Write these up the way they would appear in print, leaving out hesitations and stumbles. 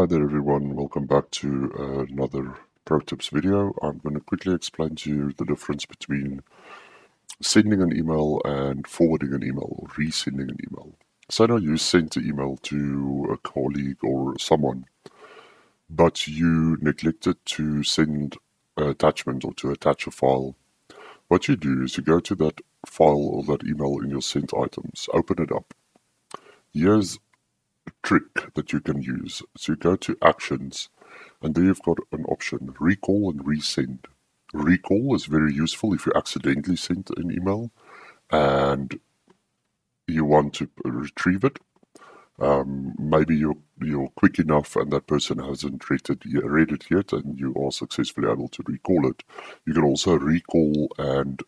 Hi there everyone, welcome back to another Pro Tips video. I'm going to quickly explain to you the difference between sending an email and forwarding an email or resending an email. Say now you sent an email to a colleague or someone, but you neglected to send an attachment or to attach a file. What you do is you go to that file or that email in your sent items, open it up. Here's trick that you can use. So you go to actions and there you've got an option, recall and resend. Recall is very useful if you accidentally sent an email and you want to retrieve it. Maybe you're quick enough and that person hasn't read it yet and you are successfully able to recall it. You can also recall and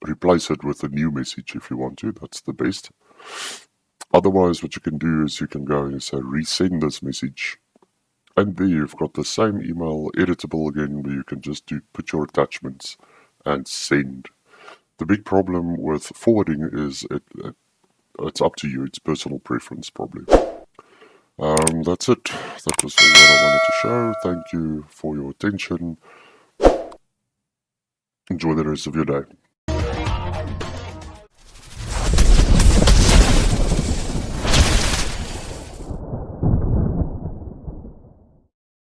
replace it with a new message if you want to. That's the best. Otherwise, what you can do is you can go and say resend this message, and there you've got the same email, editable again, where you can just put your attachments and send. The big problem with forwarding is it's up to you. It's personal preference probably. That's it. That was all that I wanted to show. Thank you for your attention. Enjoy the rest of your day.